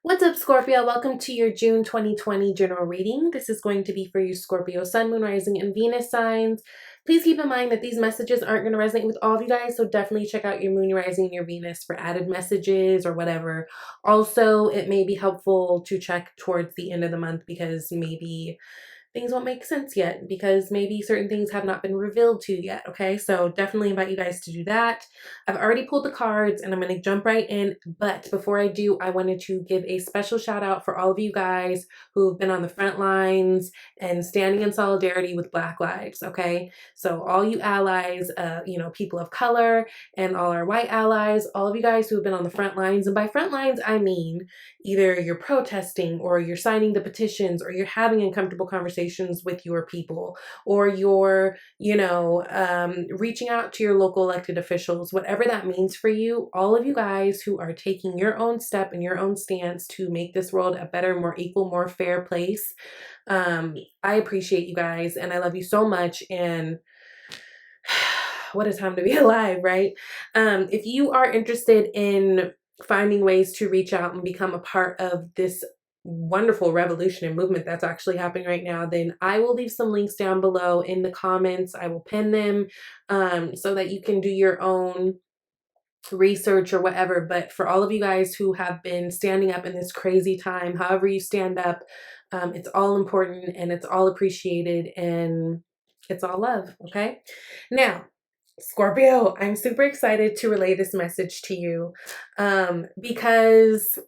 What's up, Scorpio? Welcome to your June 2020 general reading. This is going to be for you, Scorpio, Sun, Moon, Rising, and Venus signs. Please keep in mind that these messages aren't going to resonate with all of you guys, so definitely check out your Moon, your Rising, and your Venus for added messages or whatever. Also, it may be helpful to check towards the end of the month because maybe things won't make sense yet because maybe certain things have not been revealed to you yet, okay? So definitely invite you guys to do that. I've already pulled the cards and I'm going to jump right in, but before I do, I wanted to give a special shout out for all of you guys who've been on the front lines and standing in solidarity with Black lives, okay? So all you allies, people of color and all our white allies, all of you guys who have been on the front lines, and by front lines, I mean either you're protesting or you're signing the petitions or you're having uncomfortable conversations with your people or you're, reaching out to your local elected officials, whatever that means for you, all of you guys who are taking your own step and your own stance to make this world a better, more equal, more fair place. I appreciate you guys and I love you so much. And what a time to be alive, right? If you are interested in finding ways to reach out and become a part of this wonderful revolution and movement that's actually happening right now, then I will leave some links down below in the comments. I will pin them so that you can do your own research or whatever. But for all of you guys who have been standing up in this crazy time, however you stand up, it's all important and it's all appreciated and it's all love, okay? Now, Scorpio, I'm super excited to relay this message to you because,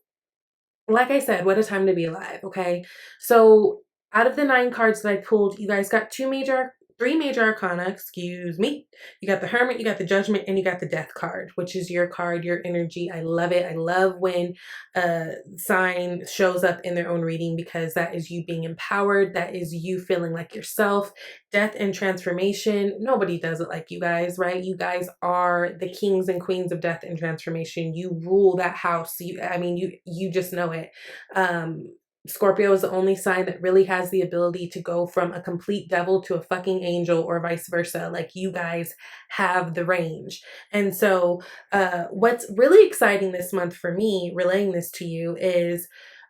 like I said, what a time to be alive, okay? So, out of the 9 cards that I pulled, you guys got 3 major arcana, excuse me. You got the Hermit, you got the Judgment, and you got the Death card, which is your card, your energy. I love it. I love when a sign shows up in their own reading because that is you being empowered. That is you feeling like yourself. Death and transformation. Nobody does it like you guys, right? You guys are the kings and queens of death and transformation. You rule that house. You just know it. Scorpio is the only sign that really has the ability to go from a complete devil to a fucking angel or vice versa. Like, you guys have the range. And so what's really exciting this month for me, relaying this to you, is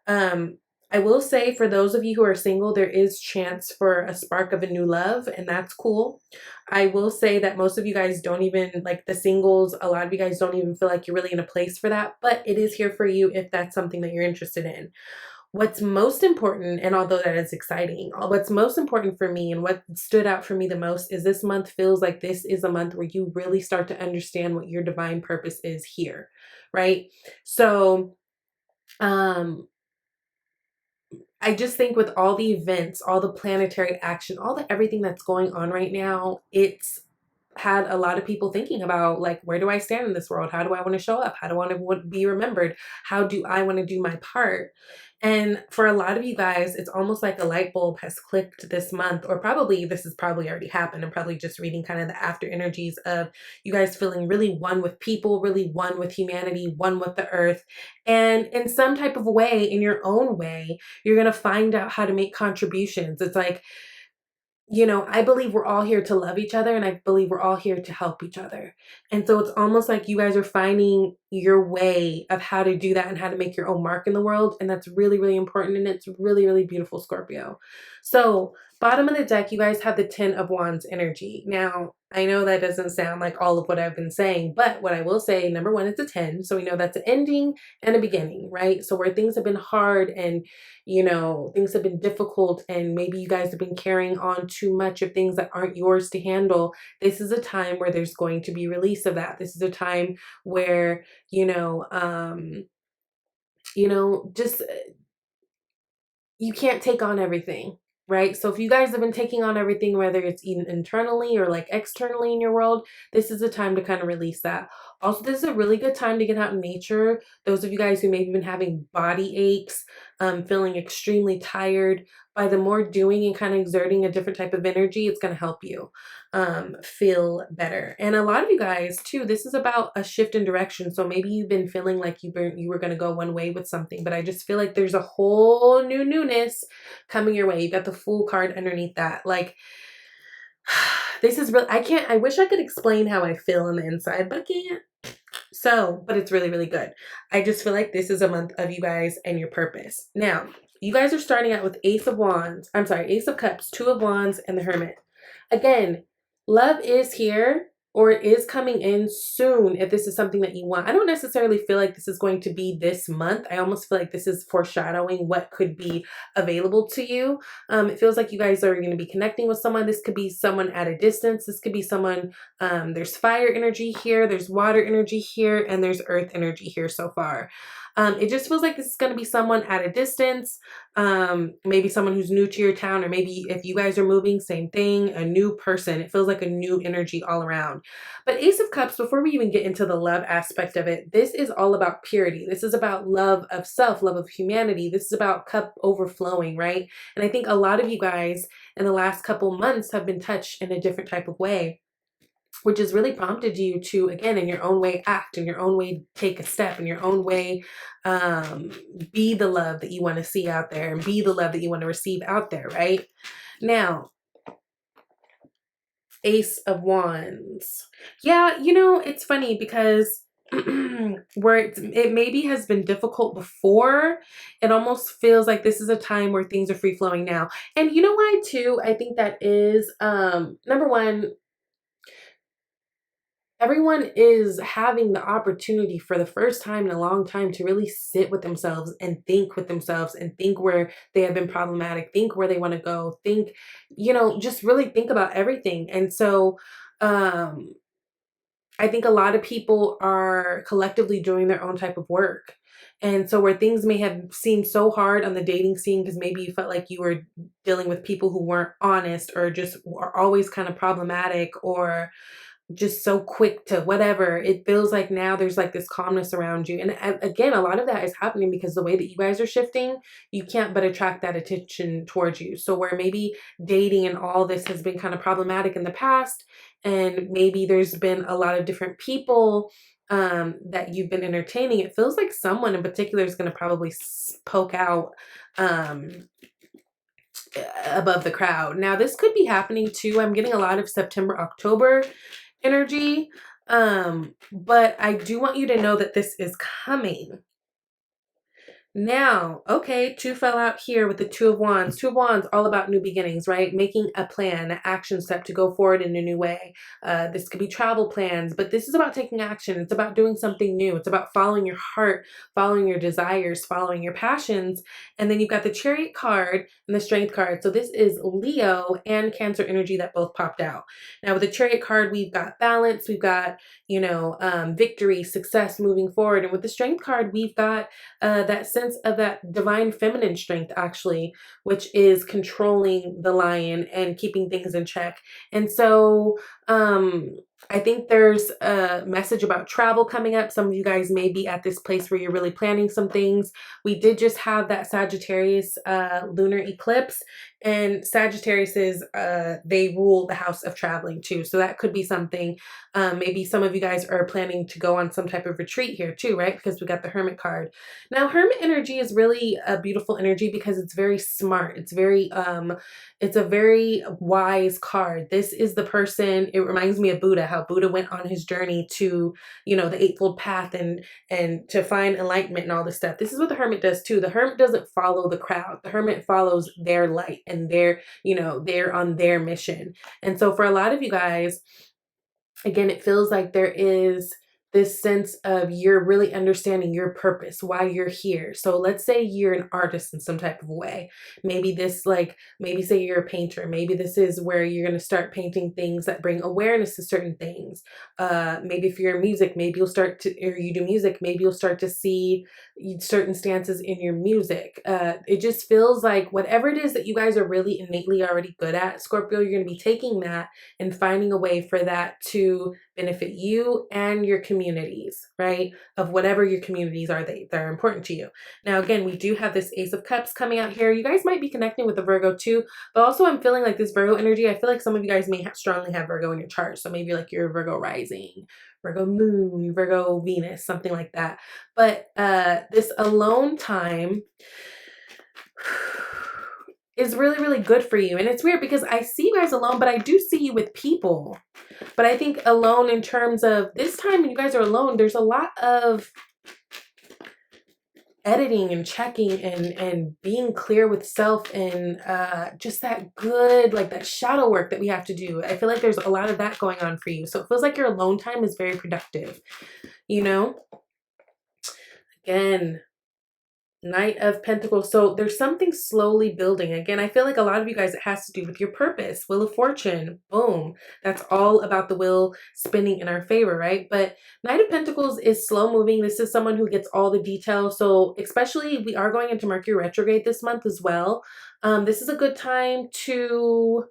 I will say for those of you who are single, there is chance for a spark of a new love, and that's cool. I will say that most of you guys don't even, like the singles, a lot of you guys don't even feel like you're really in a place for that, but it is here for you if that's something that you're interested in. What's most important, and although that is exciting, what's most important for me and what stood out for me the most is this month feels like this is a month where you really start to understand what your divine purpose is here, right? So, I just think with all the events, all the planetary action, all the everything that's going on right now, it's had a lot of people thinking about, like, where do I stand in this world? How do I want to show up? How do I want to be remembered? How do I want to do my part? And for a lot of you guys, it's almost like a light bulb has clicked this month, or probably this has probably already happened. I'm probably just reading kind of the after energies of you guys feeling really one with people, really one with humanity, one with the earth. And in some type of way, in your own way, you're going to find out how to make contributions. It's like, I believe we're all here to love each other and I believe we're all here to help each other. And so it's almost like you guys are finding your way of how to do that and how to make your own mark in the world. And that's really, really important. And it's really, really beautiful, Scorpio. So, bottom of the deck, you guys have the 10 of Wands energy. Now, I know that doesn't sound like all of what I've been saying, but what I will say, number one, it's a 10. So we know that's an ending and a beginning, right? So where things have been hard and things have been difficult and maybe you guys have been carrying on too much of things that aren't yours to handle, this is a time where there's going to be release of that. This is a time where, just you can't take on everything, right? So if you guys have been taking on everything, whether it's even internally or like externally in your world, this is a time to kind of release that. Also, this is a really good time to get out in nature. Those of you guys who maybe been having body aches, feeling extremely tired, by the more doing and kind of exerting a different type of energy, it's going to help you feel better. And a lot of you guys too, this is about a shift in direction. So maybe you've been feeling like you were going to go one way with something, but I just feel like there's a whole new newness coming your way. You got the Fool card underneath that. Like, this is real. I wish I could explain how I feel on the inside, but I can't. So, but it's really, really good. I just feel like this is a month of you guys and your purpose. Now, you guys are starting out with Ace of Wands. I'm sorry, Ace of Cups, Two of Wands, and the Hermit. Again, love is here or it is coming in soon if this is something that you want. I don't necessarily feel like this is going to be this month. I almost feel like this is foreshadowing what could be available to you. It feels like you guys are going to be connecting with someone. This could be someone at a distance. This could be someone, there's fire energy here, there's water energy here, and there's earth energy here so far. It just feels like this is going to be someone at a distance, maybe someone who's new to your town, or maybe if you guys are moving, same thing, a new person. It feels like a new energy all around. But Ace of Cups, before we even get into the love aspect of it, this is all about purity. This is about love of self, love of humanity. This is about cup overflowing, right? And I think a lot of you guys in the last couple months have been touched in a different type of way, which has really prompted you to, again, in your own way, act, in your own way, take a step, in your own way, be the love that you want to see out there and be the love that you want to receive out there, right? Now, Ace of Wands. Yeah, you know, it's funny because where it maybe has been difficult before, it almost feels like this is a time where things are free flowing now. And you know why too? I think that is, number one, everyone is having the opportunity for the first time in a long time to really sit with themselves and think with themselves and think where they have been problematic, think where they want to go, think, you know, just really think about everything. And so, um, I think a lot of people are collectively doing their own type of work. And so, where things may have seemed so hard on the dating scene because maybe you felt like you were dealing with people who weren't honest or just are always kind of problematic or just so quick to whatever, it feels like now there's like this calmness around you. And again, a lot of that is happening because the way that you guys are shifting, you can't but attract that attention towards you. So where maybe dating and all this has been kind of problematic in the past, and maybe there's been a lot of different people that you've been entertaining, it feels like someone in particular is going to probably poke out um above the crowd. Now this could be happening too. I'm getting a lot of September, October energy. But I do want you to know that this is coming. Now, okay, two fell out here with the Two of Wands. Two of Wands, all about new beginnings, right? Making a plan, an action step to go forward in a new way. This could be travel plans, but this is about taking action. It's about doing something new. It's about following your heart, following your desires, following your passions. And then you've got the Chariot card and the Strength card. So this is Leo and Cancer energy that both popped out. Now with the Chariot card, we've got balance, we've got, you know, victory, success, moving forward. And with the Strength card, we've got that sense of that divine feminine strength, actually, which is controlling the lion and keeping things in check. And so, I think there's a message about travel coming up. Some of you guys may be at this place where you're really planning some things. We did just have that Sagittarius lunar eclipse, and Sagittarius is they rule the house of traveling too. So that could be something. Maybe some of you guys are planning to go on some type of retreat here too, right? Because we got the Hermit card. Now, Hermit energy is really a beautiful energy because it's very smart. It's a very wise card. This is the person, it reminds me of Buddha, how Buddha went on his journey to, you know, the Eightfold Path and to find enlightenment and all this stuff. This is what the Hermit does too. The Hermit doesn't follow the crowd. The Hermit follows their light and their, you know, they're on their mission. And so for a lot of you guys, again, it feels like there is this sense of you're really understanding your purpose, why you're here. So let's say you're an artist in some type of way. Maybe this, like, maybe say you're a painter. Maybe this is where you're going to start painting things that bring awareness to certain things. Maybe if you're in music, maybe you'll start to, or you do music, maybe you'll start to see certain stances in your music. It just feels like whatever it is that you guys are really innately already good at, Scorpio, you're going to be taking that and finding a way for that to benefit you and your communities, right? Of whatever your communities are that are important to you. Now, again, we do have this Ace of Cups coming out here. You guys might be connecting with the Virgo too, but also I'm feeling like this Virgo energy, I feel like some of you guys may strongly have Virgo in your chart. So maybe like your Virgo rising, Virgo moon, Virgo Venus, something like that. But this alone time, is really, really good for you. And it's weird because I see you guys alone, but I do see you with people. But I think alone in terms of this time when you guys are alone, there's a lot of editing and checking and being clear with self and just that good, like that shadow work that we have to do. I feel like there's a lot of that going on for you. So it feels like your alone time is very productive, you know? Again, Knight of Pentacles. So there's something slowly building. Again, I feel like a lot of you guys, it has to do with your purpose. Wheel of Fortune. Boom. That's all about the wheel spinning in our favor, right? But Knight of Pentacles is slow moving. This is someone who gets all the details. So especially we are going into Mercury retrograde this month as well. This is a good time to,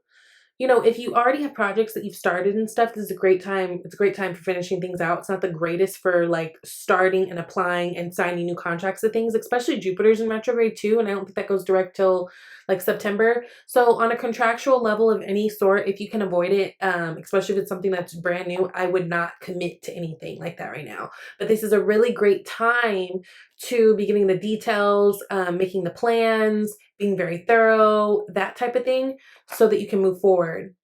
you know, if you already have projects that you've started and stuff, this is a great time. It's a great time for finishing things out. It's not the greatest for like starting and applying and signing new contracts and things, especially Jupiter's in retrograde too. And I don't think that goes direct till like September. So on a contractual level of any sort, if you can avoid it, especially if it's something that's brand new, I would not commit to anything like that right now. But this is a really great time to be getting the details, making the plans, being very thorough, that type of thing, so that you can move forward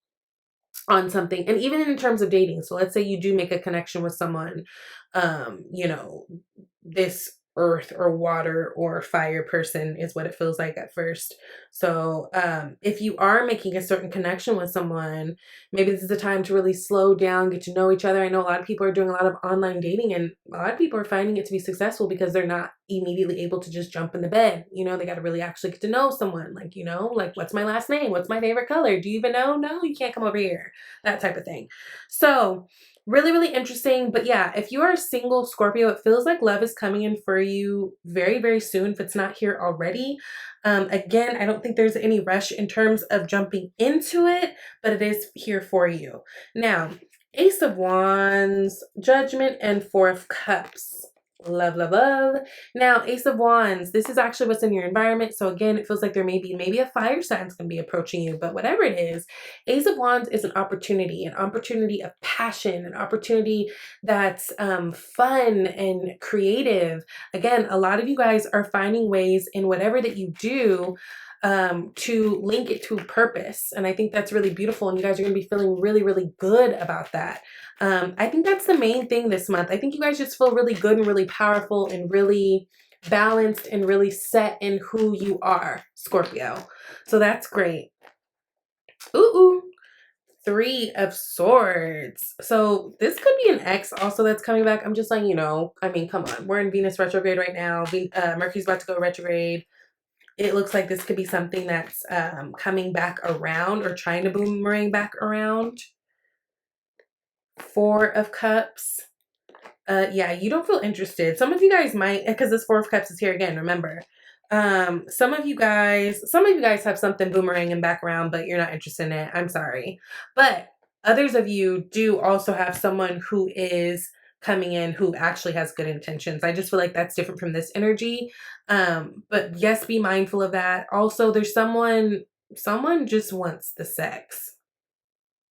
on something. And even in terms of dating, so let's say you do make a connection with someone, you know, this earth or water or fire person is what it feels like at first. So if you are making a certain connection with someone, maybe this is the time to really slow down, get to know each other. I know a lot of people are doing a lot of online dating, and a lot of people are finding it to be successful because they're not immediately able to just jump in the bed. You know, they got to really actually get to know someone. Like, you know, like, what's my last name? What's my favorite color? Do you even know? No, you can't come over here. That type of thing. So really, really interesting. But yeah, if you are a single Scorpio, it feels like love is coming in for you very, very soon if it's not here already. Again, I don't think there's any rush in terms of jumping into it, but it is here for you. Now, Ace of Wands, Judgment, and Four of Cups. Love, love, love. Now, Ace of Wands, this is actually what's in your environment. So again, it feels like there may be maybe a fire sign's going to be approaching you, but whatever it is, Ace of Wands is an opportunity of passion, an opportunity that's fun and creative. Again, a lot of you guys are finding ways in whatever that you do to link it to purpose. And I think that's really beautiful. And you guys are going to be feeling really, really good about that. I think that's the main thing this month. I think you guys just feel really good and really powerful and really balanced and really set in who you are, Scorpio. So that's great. Ooh. Three of Swords. So this could be an ex also that's coming back. I'm just letting you know. I mean, come on. We're in Venus retrograde right now. Mercury's about to go retrograde. It looks like this could be something that's coming back around or trying to boomerang back around. Four of Cups. Yeah, you don't feel interested. Some of you guys might, because this Four of Cups is here again, remember. Some of you guys have something boomeranging back around, but you're not interested in it. I'm sorry. But others of you do also have someone who is coming in who actually has good intentions. I just feel like that's different from this energy. But yes, be mindful of that. Also, there's someone just wants the sex.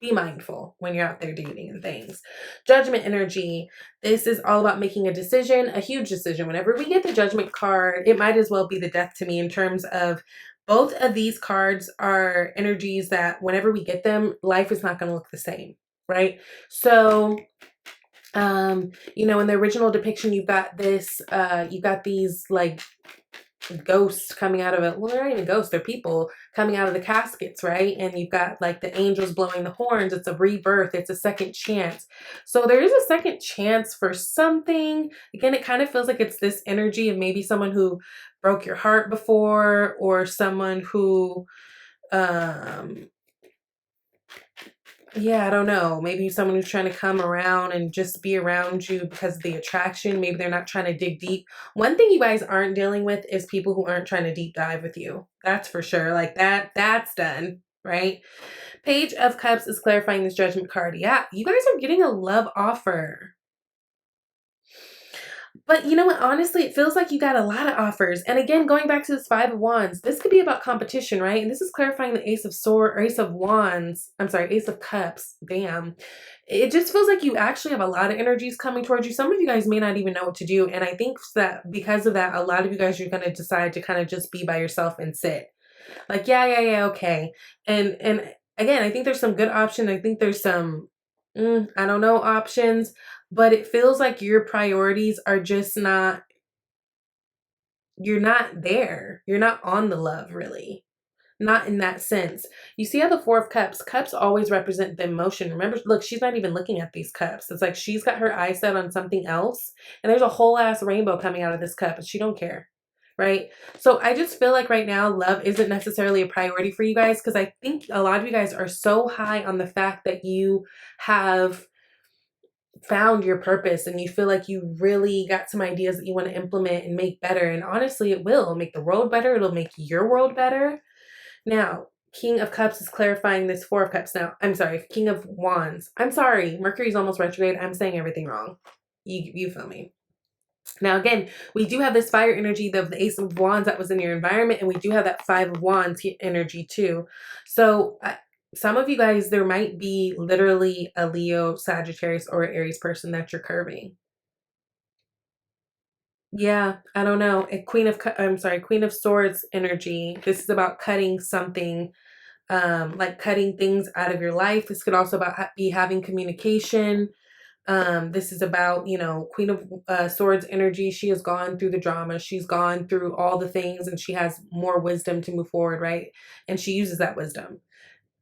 Be mindful when you're out there dating and things. Judgment energy. This is all about making a decision, a huge decision. Whenever we get the Judgment card, it might as well be the death to me in terms of both of these cards are energies that whenever we get them, life is not going to look the same, right? So, you know, in the original depiction, you've got this, you got these like ghosts coming out of it. Well, they're not even ghosts, they're people coming out of the caskets, right? And you've got like the angels blowing the horns. It's a rebirth, it's a second chance. So there is a second chance for something. Again, it kind of feels like it's this energy of maybe someone who broke your heart before, or someone who yeah, I don't know. Maybe someone who's trying to come around and just be around you because of the attraction. Maybe they're not trying to dig deep. One thing you guys aren't dealing with is people who aren't trying to deep dive with you. That's for sure. Like that's done, right? Page of Cups is clarifying this Judgment card. Yeah, you guys are getting a love offer. But you know what? Honestly, it feels like you got a lot of offers. And again, going back to this Five of Wands, this could be about competition, right? And this is clarifying the Ace of Swords, or Ace of Wands. I'm sorry, Ace of Cups. Damn. It just feels like you actually have a lot of energies coming towards you. Some of you guys may not even know what to do. And I think that because of that, a lot of you guys are going to decide to kind of just be by yourself and sit. Like, yeah, okay. And again, I think there's some good options. I think there's some, I don't know, options, but it feels like your priorities are just not, you're not there. You're not on the love, really. Not in that sense. You see how the Four of Cups, cups always represent the emotion. Remember, look, she's not even looking at these cups. It's like she's got her eyes set on something else, and there's a whole ass rainbow coming out of this cup, and she don't care, right? So I just feel like right now, love isn't necessarily a priority for you guys, because I think a lot of you guys are so high on the fact that you have found your purpose and you feel like you really got some ideas that you want to implement and make better. And honestly, it will make the world better. It'll make your world better. Now, King of Cups is clarifying this Four of Cups. Now, I'm sorry, King of Wands. I'm sorry, Mercury's almost retrograde. I'm saying everything wrong. You feel me? Now, again, we do have this fire energy of the Ace of Wands that was in your environment, and we do have that Five of Wands energy too. So, some of you guys, there might be literally a Leo, Sagittarius, or Aries person that you're curving. Yeah, I don't know. A Queen of Swords energy. This is about cutting something, like cutting things out of your life. This could also be having communication. This is about, Queen of Swords energy. She has gone through the drama. She's gone through all the things, and she has more wisdom to move forward, right? And she uses that wisdom.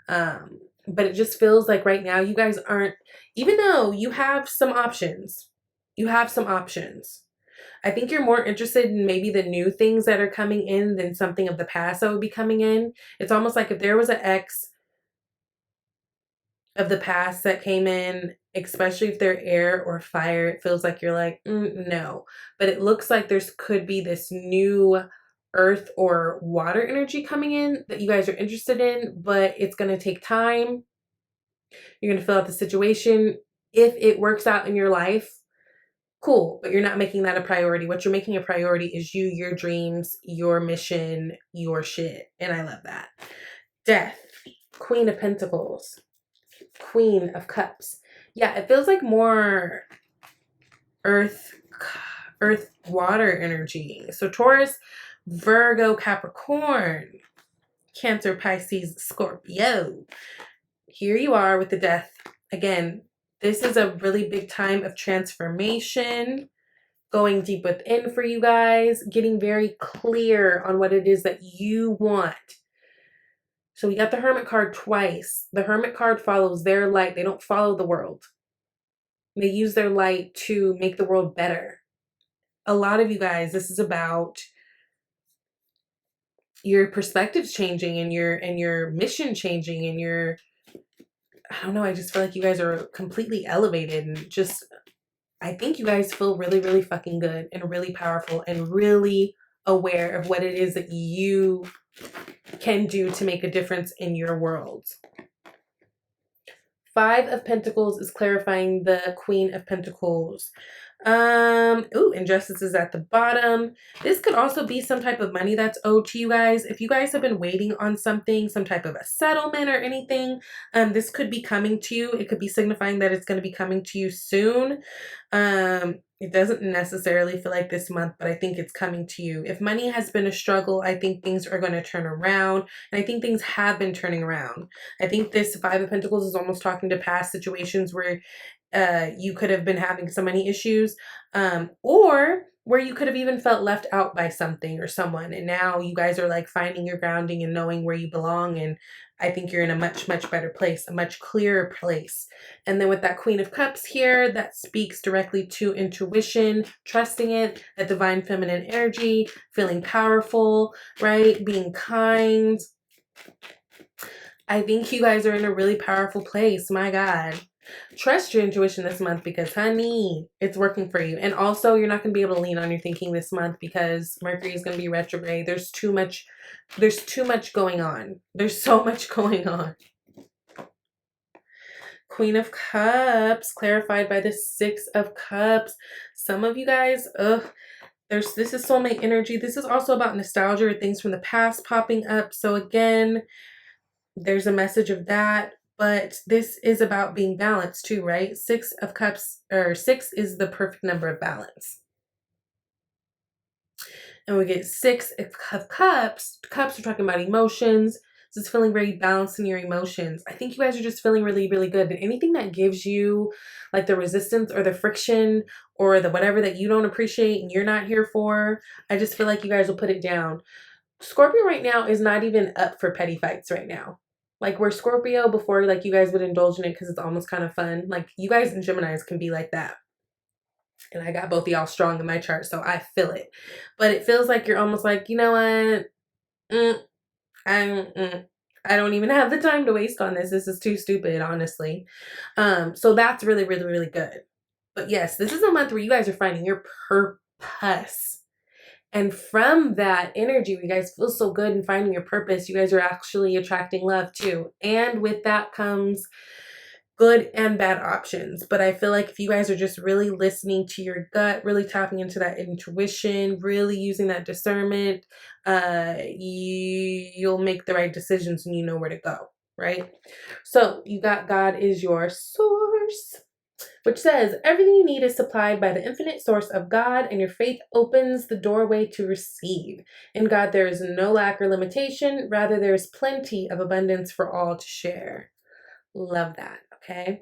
But it just feels like right now you guys aren't, even though you have some options, you have some options. I think you're more interested in maybe the new things that are coming in than something of the past that would be coming in. It's almost like if there was an ex of the past that came in, especially if they're air or fire, it feels like you're like, no. But it looks like there's could be this new earth or water energy coming in that you guys are interested in, but it's going to take time. You're going to fill out the situation. If it works out in your life, cool, but you're not making that a priority. What you're making a priority is you, your dreams, your mission, your shit. And I love that. Death, Queen of Pentacles, Queen of Cups. Yeah, it feels like more earth, water energy. So Taurus, Virgo, Capricorn, Cancer, Pisces, Scorpio. Here you are with the Death. Again, this is a really big time of transformation, going deep within for you guys, getting very clear on what it is that you want. So we got the Hermit card twice. The Hermit card follows their light. They don't follow the world. They use their light to make the world better. A lot of you guys, this is about your perspectives changing and your mission changing and your, I don't know, I just feel like you guys are completely elevated and just, I think you guys feel really, really fucking good and really powerful and really aware of what it is that you can do to make a difference in your world. Five of Pentacles is clarifying the Queen of Pentacles. Injustice is at the bottom. This could also be some type of money that's owed to you guys. If you guys have been waiting on something, some type of a settlement or anything, this could be coming to you. It could be signifying that it's going to be coming to you soon. It doesn't necessarily feel like this month, but I think it's coming to you. If money has been a struggle, I think things are going to turn around. And I think things have been turning around. I think this Five of Pentacles is almost talking to past situations where you could have been having some money issues, or where you could have even felt left out by something or someone. And now you guys are like finding your grounding and knowing where you belong. And I think you're in a much, much better place, a much clearer place. And then with that Queen of Cups here, that speaks directly to intuition, trusting it, that divine feminine energy, feeling powerful, right? Being kind. I think you guys are in a really powerful place. My God. Trust your intuition this month because, honey, it's working for you. And also, you're not going to be able to lean on your thinking this month because Mercury is going to be retrograde. There's too much going on. There's so much going on. Queen of Cups, clarified by the Six of Cups. Some of you guys, this is soulmate energy. This is also about nostalgia or things from the past popping up. So again, there's a message of that. But this is about being balanced too, right? Six of Cups, or 6 is the perfect number of balance. And we get 6 of Cups. Cups are talking about emotions. Just feeling very balanced in your emotions. I think you guys are just feeling really, really good. And anything that gives you like the resistance or the friction or the whatever that you don't appreciate and you're not here for, I just feel like you guys will put it down. Scorpio right now is not even up for petty fights right now. Like where Scorpio before, like you guys would indulge in it because it's almost kind of fun. Like you guys and Geminis can be like that. And I got both of y'all strong in my chart, so I feel it. But it feels like you're almost like, you know what? Mm, I don't even have the time to waste on this. This is too stupid, honestly. So that's really, really, really good. But yes, this is a month where you guys are finding your purpose. And from that energy, you guys feel so good in finding your purpose. You guys are actually attracting love too. And with that comes good and bad options. But I feel like if you guys are just really listening to your gut, really tapping into that intuition, really using that discernment, you'll make the right decisions and you know where to go, right? So you got God is your source, which says everything you need is supplied by the infinite source of God, and your faith opens the doorway to receive. In God, there is no lack or limitation. Rather, there is plenty of abundance for all to share. Love that. Okay.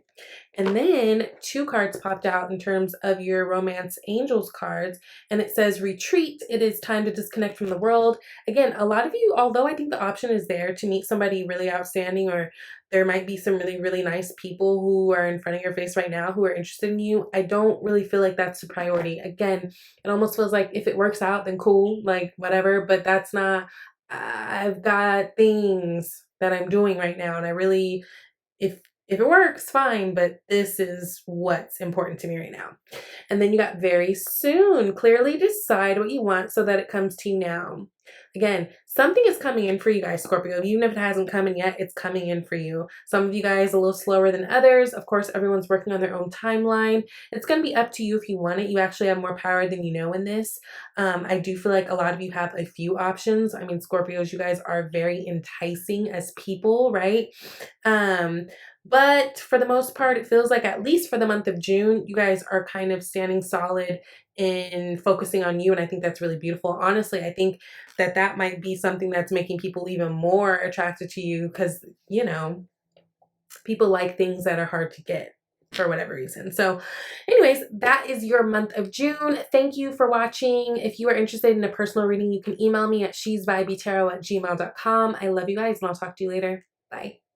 And then 2 cards popped out in terms of your romance angels cards, and it says retreat. It is time to disconnect from the world. Again, a lot of you, although I think the option is there to meet somebody really outstanding, or there might be some really, really nice people who are in front of your face right now who are interested in you, I don't really feel like that's the priority. Again, it almost feels like if it works out, then cool, like whatever, but that's not, I've got things that I'm doing right now, and I really, if it works, fine, but this is what's important to me right now. And then you got very soon. Clearly decide what you want so that it comes to you now. Again, something is coming in for you guys, Scorpio. Even if it hasn't come in yet, it's coming in for you. Some of you guys a little slower than others. Of course, everyone's working on their own timeline. It's going to be up to you if you want it. You actually have more power than you know in this. I do feel like a lot of you have a few options. I mean, Scorpios, you guys are very enticing as people, right? But for the most part, it feels like at least for the month of June, you guys are kind of standing solid in focusing on you. And I think that's really beautiful. Honestly, I think that that might be something that's making people even more attracted to you because, you know, people like things that are hard to get for whatever reason. So anyways, that is your month of June. Thank you for watching. If you are interested in a personal reading, you can email me at shesvibeytarot@gmail.com. I love you guys and I'll talk to you later. Bye.